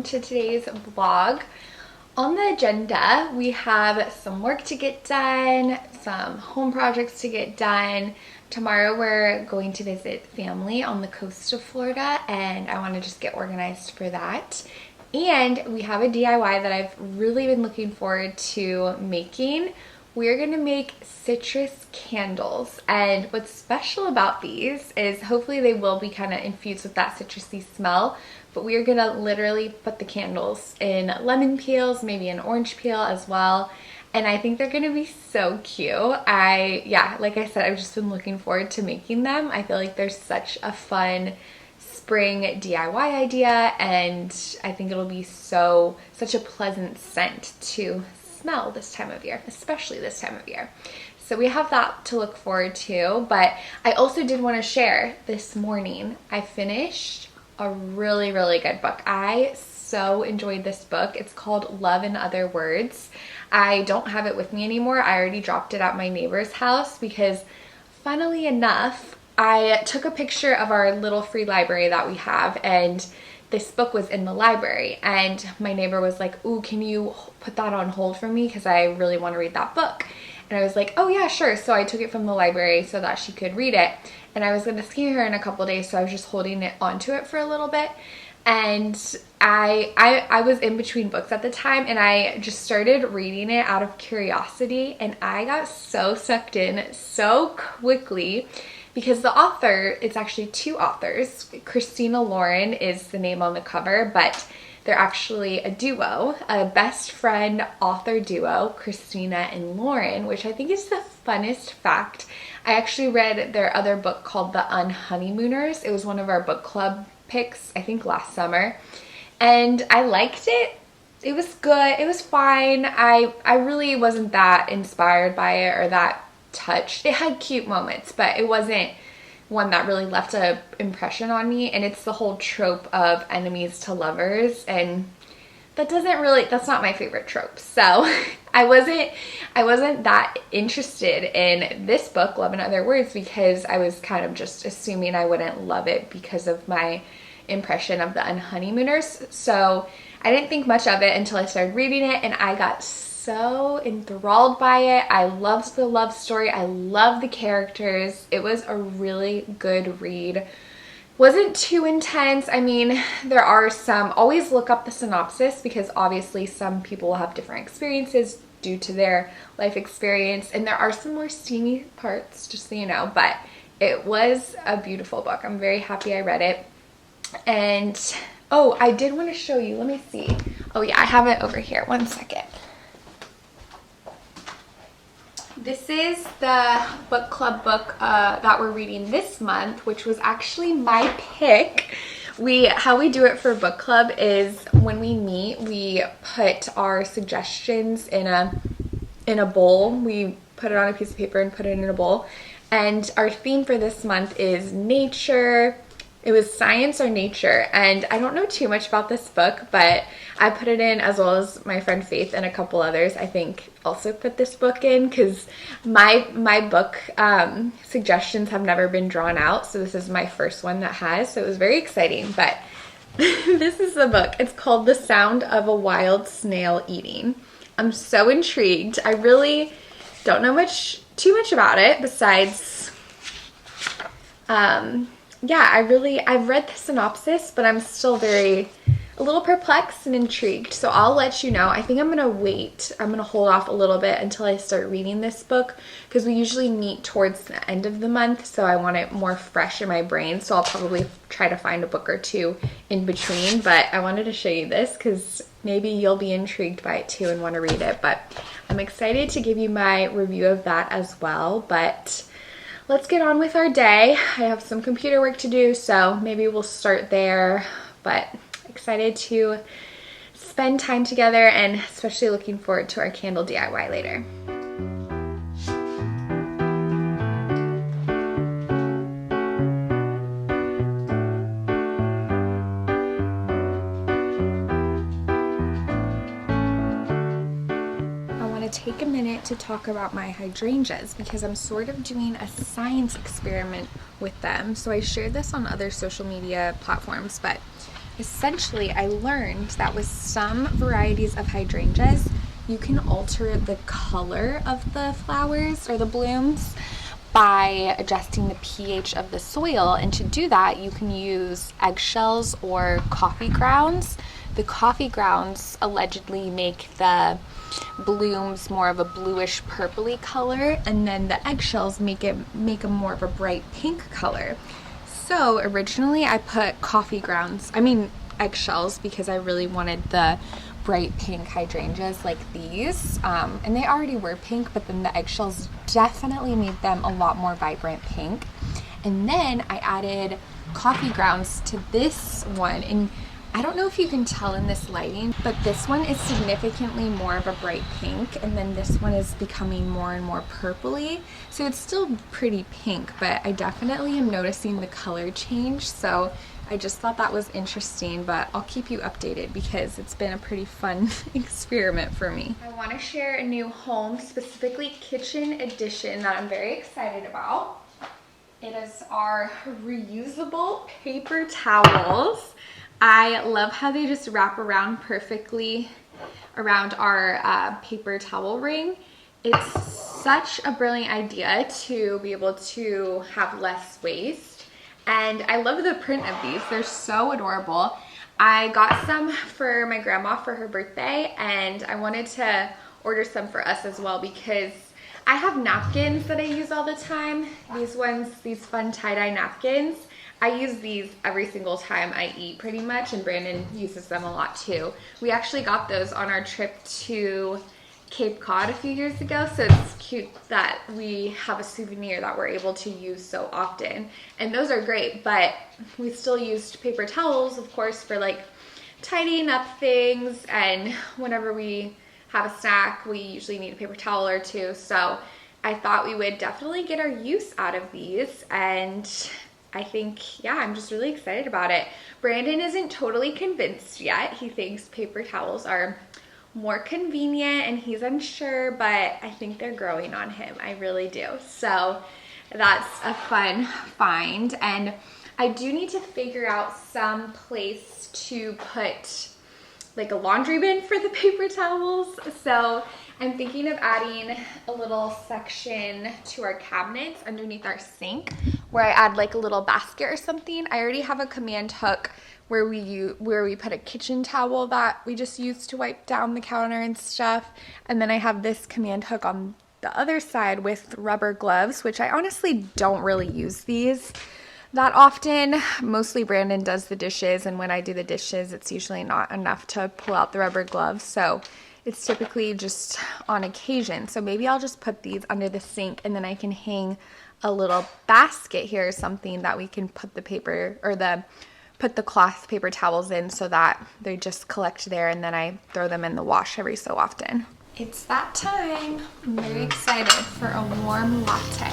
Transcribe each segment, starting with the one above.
to today's vlog. On the agenda, we have some work to get done, some home projects to get done. Tomorrow we're going to visit family on the coast of Florida, and I want to just get organized for that. And we have a DIY that I've really been looking forward to making. We're gonna make citrus candles, and what's special about these is hopefully they will be kind of infused with that citrusy smell, but we are gonna literally put the candles in lemon peels, maybe an orange peel as well, and I think they're gonna be so cute. Like I said, I've just been looking forward to making them. I feel like they're such a fun spring DIY idea, and I think it'll be such a pleasant scent to smell this time of year, especially this time of year. So we have that to look forward to, but I also did want to share this morning I finished a really good book. I so enjoyed this book. It's called Love in Other Words. I don't have it with me anymore. I already dropped it at my neighbor's house because, funnily enough, I took a picture of our little free library that we have, and this book was in the library, and my neighbor was like, "Ooh, can you put that on hold for me? Because I really want to read that book." And I was like, "Oh yeah, sure." So I took it from the library so that she could read it. And I was going to see her in a couple days, so I was just holding it onto it for a little bit. And I was in between books at the time, and I just started reading it out of curiosity, and I got so sucked in so quickly. Because the author, it's actually two authors. Christina Lauren is the name on the cover, but they're actually a duo, a best friend author duo, Christina and Lauren, which I think is the funnest fact. I actually read their other book called The Unhoneymooners. It was one of our book club picks, I think last summer. And I liked it. It was good. It was fine. I really wasn't that inspired by it or that touched. It had cute moments, but it wasn't one that really left an impression on me. And it's the whole trope of enemies to lovers, and that's not my favorite trope. So I wasn't that interested in this book, Love in Other Words, because I was kind of just assuming I wouldn't love it because of my impression of The Unhoneymooners. So I didn't think much of it until I started reading it, and I got so enthralled by it. I loved the love story. I loved the characters. It was a really good read. Wasn't too intense. I mean, there are some, always look up the synopsis because obviously some people will have different experiences due to their life experience, and there are some more steamy parts, just so you know, but it was a beautiful book. I'm very happy I read it. And oh, I did want to show you, let me see. Oh yeah, I have it over here. One second. This is the book club book that we're reading this month, which was actually my pick. How we do it for book club is when we meet, we put our suggestions in a bowl. We put it on a piece of paper and put it in a bowl. And our theme for this month is nature. It was science or nature, and I don't know too much about this book, but I put it in, as well as my friend Faith and a couple others, I think, also put this book in, because my book suggestions have never been drawn out, so this is my first one that has, so it was very exciting. But this is the book. It's called The Sound of a Wild Snail Eating. I'm so intrigued. I really don't know too much about it, besides yeah, I've read the synopsis, but I'm still a little perplexed and intrigued. So I'll let you know. I think I'm going to wait. I'm going to hold off a little bit until I start reading this book, because we usually meet towards the end of the month, so I want it more fresh in my brain. So I'll probably try to find a book or two in between, but I wanted to show you this because maybe you'll be intrigued by it too and want to read it. But I'm excited to give you my review of that as well. But let's get on with our day. I have some computer work to do, so maybe we'll start there. But excited to spend time together, and especially looking forward to our candle DIY later. Take a minute to talk about my hydrangeas because I'm sort of doing a science experiment with them. So I shared this on other social media platforms, but essentially I learned that with some varieties of hydrangeas, you can alter the color of the flowers or the blooms by adjusting the pH of the soil. And to do that, you can use eggshells or coffee grounds. The coffee grounds allegedly make the blooms more of a bluish purpley color, and then the eggshells make them more of a bright pink color. So originally I put eggshells, because I really wanted the bright pink hydrangeas like these, and they already were pink, but then the eggshells definitely made them a lot more vibrant pink. And then I added coffee grounds to this one, and I don't know if you can tell in this lighting, but this one is significantly more of a bright pink, and then this one is becoming more and more purpley. So it's still pretty pink, but I definitely am noticing the color change. So I just thought that was interesting, but I'll keep you updated because it's been a pretty fun experiment for me. I want to share a new home, specifically kitchen addition, that I'm very excited about. It is our reusable paper towels. I love how they just wrap around perfectly around our paper towel ring. It's such a brilliant idea to be able to have less waste. And I love the print of these. They're so adorable. I got some for my grandma for her birthday, and I wanted to order some for us as well because I have napkins that I use all the time. These fun tie-dye napkins. I use these every single time I eat pretty much, and Brandon uses them a lot too. We actually got those on our trip to Cape Cod a few years ago, so it's cute that we have a souvenir that we're able to use so often. And those are great, but we still used paper towels, of course, for like tidying up things, and whenever we have a snack, we usually need a paper towel or two. So I thought we would definitely get our use out of these, and I think, yeah, I'm just really excited about it. Brandon isn't totally convinced yet. He thinks paper towels are more convenient and he's unsure, but I think they're growing on him. I really do. So that's a fun find. And I do need to figure out some place to put like a laundry bin for the paper towels. So I'm thinking of adding a little section to our cabinets underneath our sink where I add like a little basket or something. I already have a command hook where we put a kitchen towel that we just use to wipe down the counter and stuff. And then I have this command hook on the other side with rubber gloves, which I honestly don't really use these that often. Mostly Brandon does the dishes, and when I do the dishes, it's usually not enough to pull out the rubber gloves. So it's typically just on occasion. So maybe I'll just put these under the sink, and then I can hang a little basket here or something that we can put the paper or put the cloth paper towels in so that they just collect there, and then I throw them in the wash every so often. It's that time. I'm very excited for a warm latte.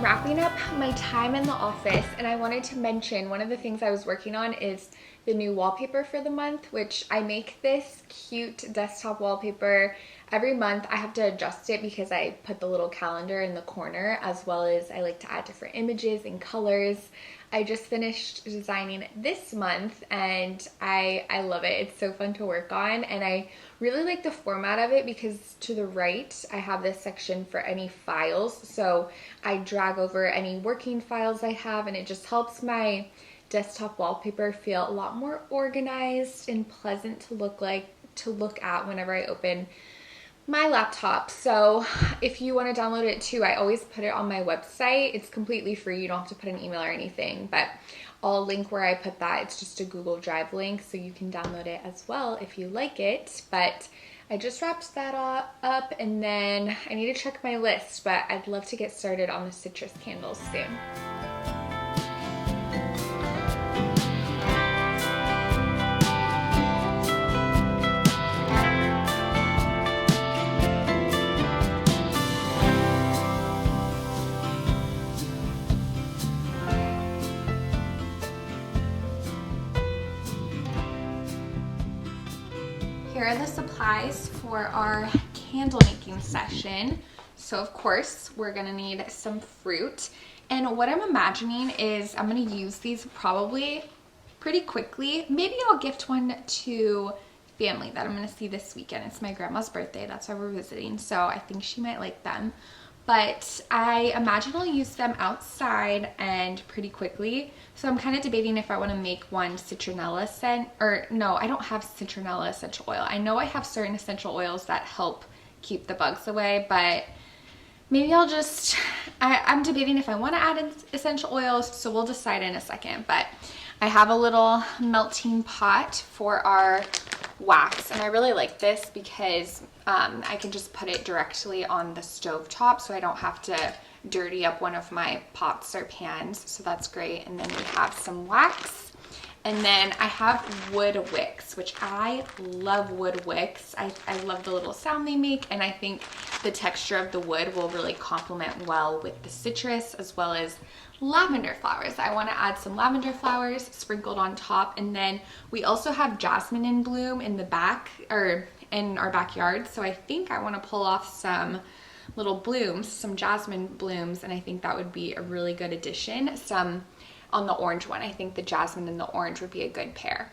Wrapping up my time in the office, and I wanted to mention one of the things I was working on is the new wallpaper for the month, which I make this cute desktop wallpaper every month. I have to adjust it because I put the little calendar in the corner, as well as I like to add different images and colors. I just finished designing it this month, and I love it. It's so fun to work on, and I really like the format of it because to the right I have this section for any files, so I drag over any working files I have, and it just helps my desktop wallpaper feel a lot more organized and pleasant to look to look at whenever I open my laptop. So if you want to download it too, I always put it on my website. It's completely free. You don't have to put an email or anything, but I'll link where I put that. It's just a Google Drive link, so you can download it as well if you like it. But I just wrapped that up, and then I need to check my list, but I'd love to get started on the citrus candles soon. Here are the supplies for our candle making session. So of course, we're gonna need some fruit. And what I'm imagining is I'm gonna use these probably pretty quickly. Maybe I'll gift one to family that I'm gonna see this weekend. It's my grandma's birthday, that's why we're visiting. So I think she might like them. But I imagine I'll use them outside and pretty quickly. So I'm kind of debating if I want to make one citronella scent, or no, I don't have citronella essential oil. I know I have certain essential oils that help keep the bugs away, but maybe I'll just, I'm debating if I want to add in essential oils, so we'll decide in a second. But I have a little melting pot for our wax, and I really like this because I can just put it directly on the stove top, so I don't have to dirty up one of my pots or pans, so that's great. And then we have some wax, and then I have wood wicks, which I love wood wicks. I love the little sound they make, and I think the texture of the wood will really complement well with the citrus, as well as lavender flowers. I want to add some lavender flowers sprinkled on top, and then we also have jasmine in bloom in the back, or in our backyard, so I think I want to pull off some little blooms, some jasmine blooms, and I think that would be a really good addition. Some on the orange one. I think the jasmine and the orange would be a good pair.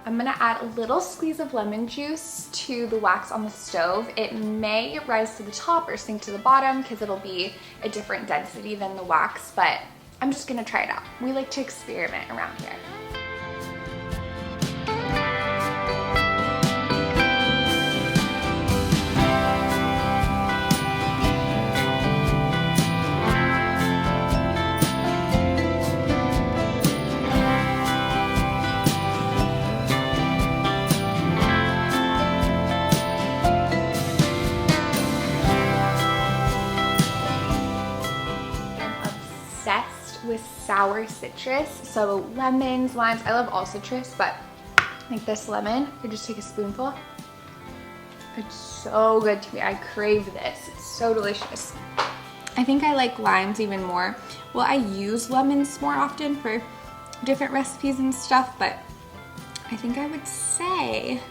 I'm gonna add a little squeeze of lemon juice to the wax on the stove. It may rise to the top or sink to the bottom because it'll be a different density than the wax, but I'm just gonna try it out. We like to experiment around here. With sour citrus, so lemons, limes. I love all citrus, but like this lemon, I just take a spoonful. It's so good to me. I crave this. It's so delicious. I think I like limes even more. Well, I use lemons more often for different recipes and stuff, but I think I would say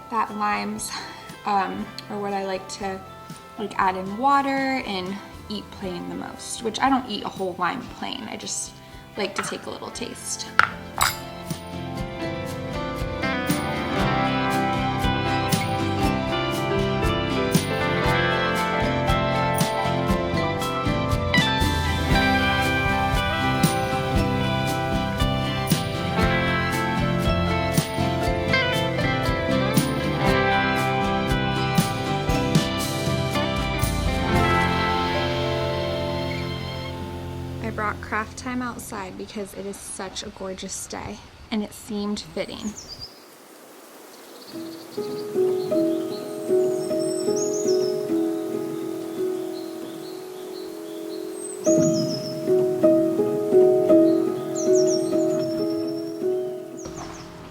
that limes are what I like to add in water and eat plain the most, which I don't eat a whole lime plain. I just like to take a little taste. I brought craft time outside because it is such a gorgeous day, and it seemed fitting.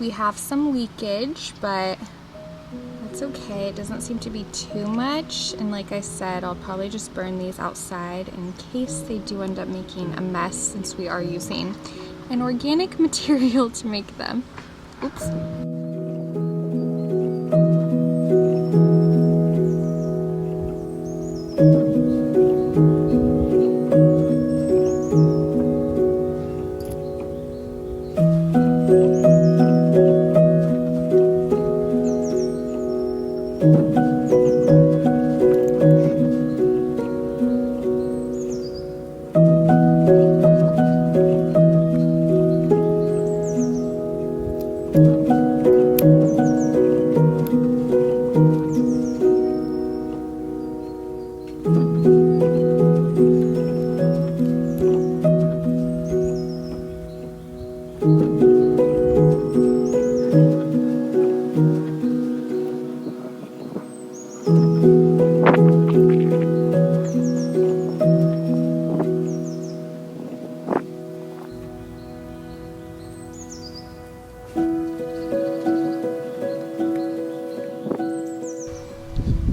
We have some leakage, but that's okay. It doesn't seem to be too much, and like I said, I'll probably just burn these outside in case they do end up making a mess, since we are using an organic material to make them. Oops.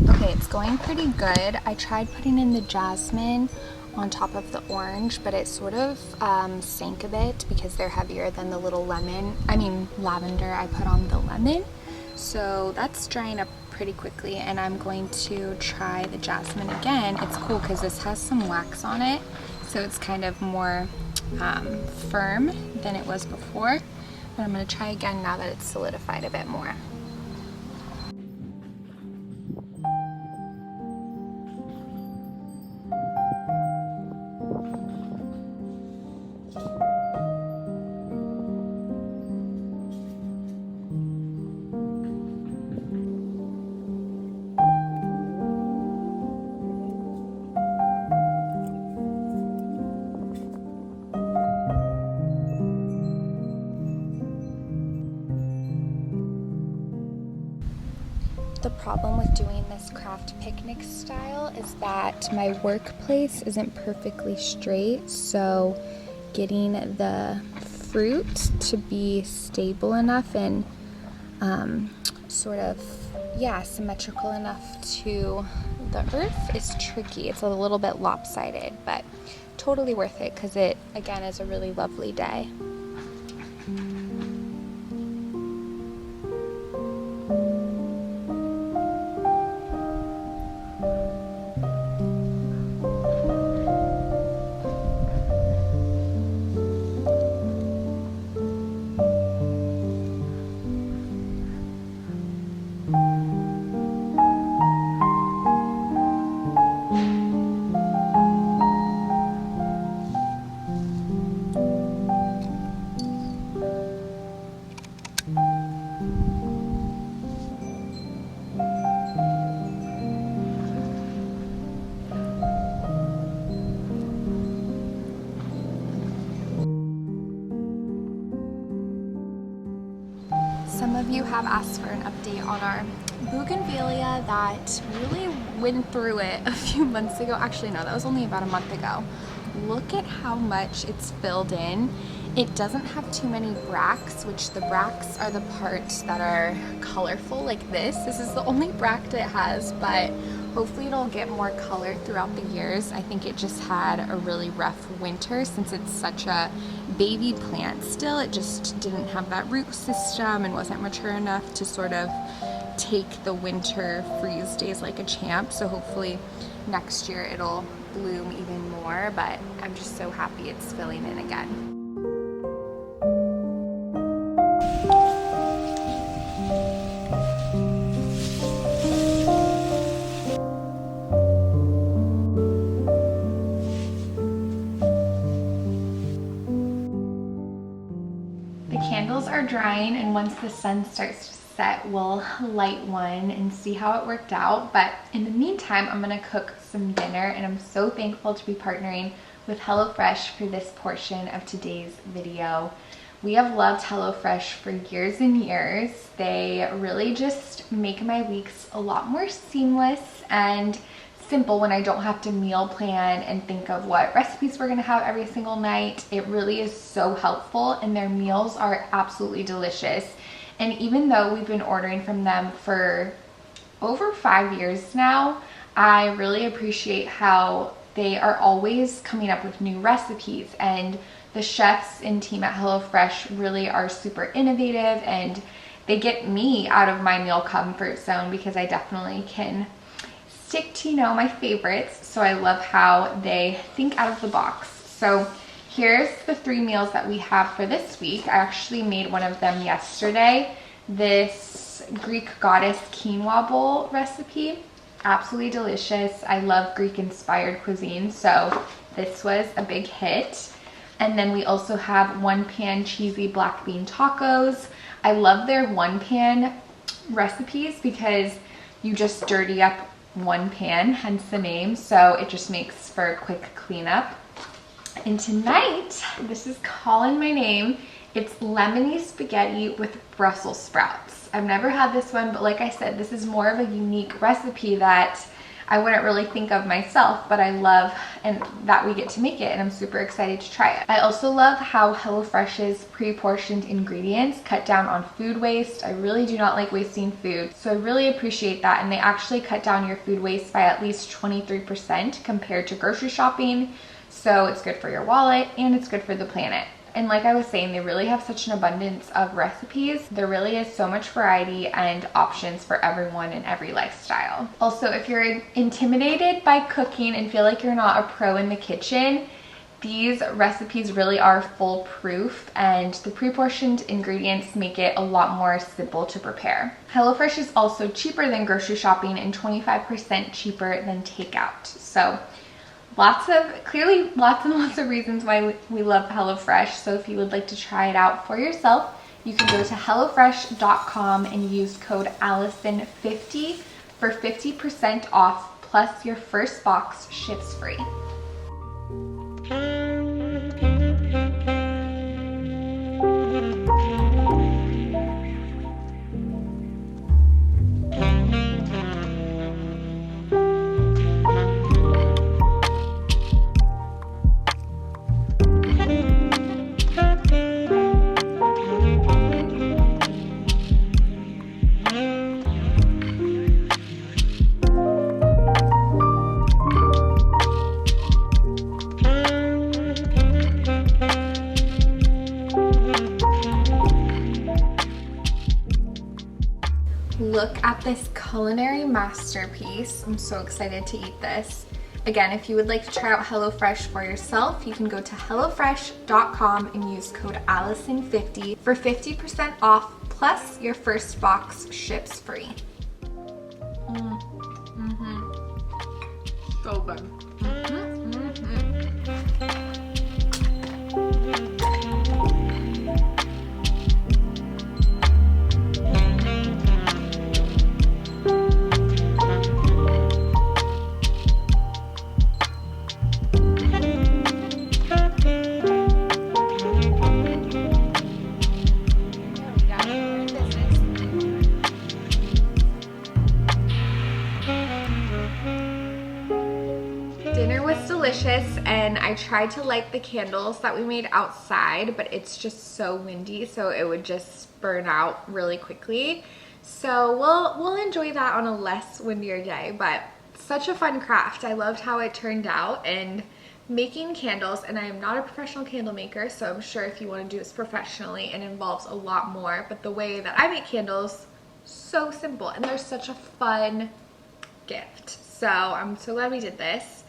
Okay, it's going pretty good. I tried putting in the jasmine on top of the orange, but it sort of sank a bit because they're heavier than the little lavender I put on the lemon. So that's drying up pretty quickly, and I'm going to try the jasmine again. It's cool because this has some wax on it, so it's kind of more firm than it was before. But I'm going to try again now that it's solidified a bit more. The problem with doing this craft picnic style is that my workplace isn't perfectly straight, so getting the fruit to be stable enough and symmetrical enough to the earth is tricky. It's a little bit lopsided, but totally worth it because it, again, is a really lovely day. Some of you have asked for an update on our bougainvillea that really went through it a few months ago. Actually, no, that was only about a month ago. Look at how much it's filled in. It doesn't have too many bracts, which the bracts are the parts that are colorful like this. This is the only bract it has, but hopefully it'll get more color throughout the years. I think it just had a really rough winter since it's such a baby plant still. It just didn't have that root system and wasn't mature enough to sort of take the winter freeze days like a champ. So hopefully next year it'll bloom even more, but I'm just so happy it's filling in again. The candles are drying, and once the sun starts to set, we'll light one and see how it worked out. But in the meantime, I'm gonna cook some dinner, and I'm so thankful to be partnering with HelloFresh for this portion of today's video. We have loved HelloFresh for years and years. They really just make my weeks a lot more seamless and simple when I don't have to meal plan and think of what recipes we're gonna have every single night. It really is so helpful, and their meals are absolutely delicious. And even though we've been ordering from them for over 5 years now, I really appreciate how they are always coming up with new recipes, and the chefs and team at HelloFresh really are super innovative and they get me out of my meal comfort zone because I definitely can stick to, you know, my favorites. So I love how they think out of the box. So here's the 3 meals that we have for this week. I actually made one of them yesterday. This Greek goddess quinoa bowl recipe, absolutely delicious. I love Greek inspired cuisine, so this was a big hit. And then we also have 1-pan cheesy black bean tacos. I love their 1-pan recipes because you just dirty up 1 pan, hence the name, so it just makes for a quick cleanup. And tonight, this is calling my name. It's lemony spaghetti with Brussels sprouts. I've never had this one, but like I said, this is more of a unique recipe that I wouldn't really think of myself, but I love and that we get to make it, and I'm super excited to try it. I also love how HelloFresh's pre-portioned ingredients cut down on food waste. I really do not like wasting food, so I really appreciate that, and they actually cut down your food waste by at least 23% compared to grocery shopping, so it's good for your wallet and it's good for the planet. And like I was saying, they really have such an abundance of recipes. There really is so much variety and options for everyone in every lifestyle. Also, if you're intimidated by cooking and feel like you're not a pro in the kitchen, these recipes really are foolproof, and the pre-portioned ingredients make it a lot more simple to prepare. HelloFresh is also cheaper than grocery shopping and 25% cheaper than takeout. So clearly lots and lots of reasons why we love HelloFresh. So if you would like to try it out for yourself, you can go to HelloFresh.com and use code ALLISON50 for 50% off, plus your first box ships free. Look at this culinary masterpiece. I'm so excited to eat this. Again, if you would like to try out HelloFresh for yourself, you can go to HelloFresh.com and use code ALLISON50 for 50% off, plus your first box ships free. So good. Dinner was delicious, and I tried to light the candles that we made outside, but it's just so windy, so it would just burn out really quickly. So we'll enjoy that on a less windier day, but such a fun craft. I loved how it turned out, and making candles, and I am not a professional candle maker, so I'm sure if you want to do this professionally, it involves a lot more, but the way that I make candles, so simple, and they're such a fun gift. So I'm so glad we did this.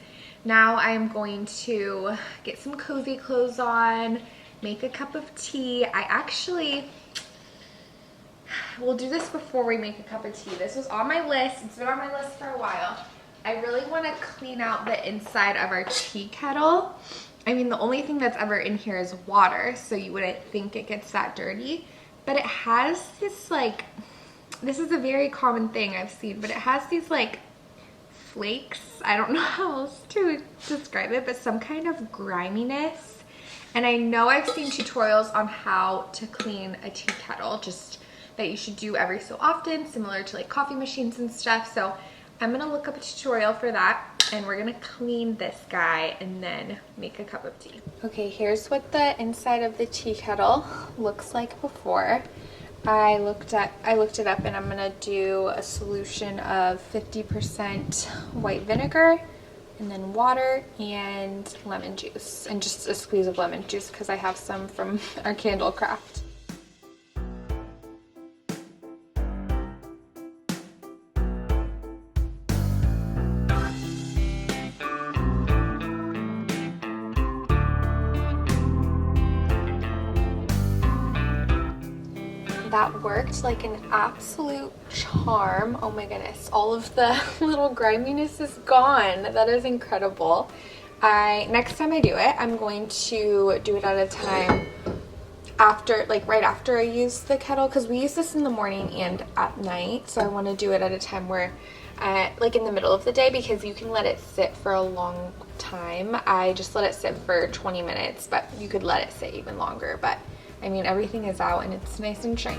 Now I'm going to get some cozy clothes on, make a cup of tea. We'll do this before we make a cup of tea. This was on my list. It's been on my list for a while. I really want to clean out the inside of our tea kettle. I mean, the only thing that's ever in here is water, so you wouldn't think it gets that dirty. But it has this, like, this is a very common thing I've seen, but it has these, like, flakes. I don't know how else to describe it, but some kind of griminess. And I know I've seen tutorials on how to clean a tea kettle, just that you should do every so often, similar to like coffee machines and stuff. So I'm gonna look up a tutorial for that, and we're gonna clean this guy and then make a cup of tea. Okay, here's what the inside of the tea kettle looks like before. I looked it up, and I'm gonna do a solution of 50% white vinegar, and then water and lemon juice, and just a squeeze of lemon juice because I have some from our candle craft. that worked like an absolute charm. Oh my goodness, all of the little griminess is gone. That is incredible. Next time I do it, I'm going to do it at a time after, like right after I use the kettle, because we use this in the morning and at night. So I want to do it at a time where like in the middle of the day, because you can let it sit for a long time. I just let it sit for 20 minutes, but you could let it sit even longer. But I mean, everything is out and it's nice and shiny.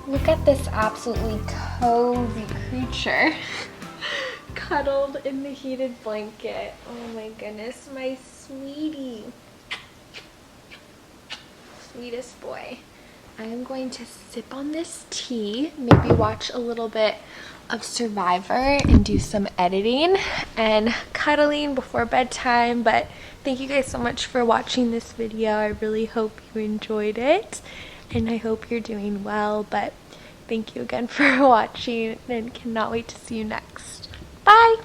Look at this absolutely cozy creature cuddled in the heated blanket. Oh my goodness, my sweetie. Sweetest boy. I am going to sip on this tea, maybe watch a little bit of Survivor and do some editing and cuddling before bedtime. But thank you guys so much for watching this video. I really hope you enjoyed it and I hope you're doing well. But thank you again for watching and cannot wait to see you next. Bye!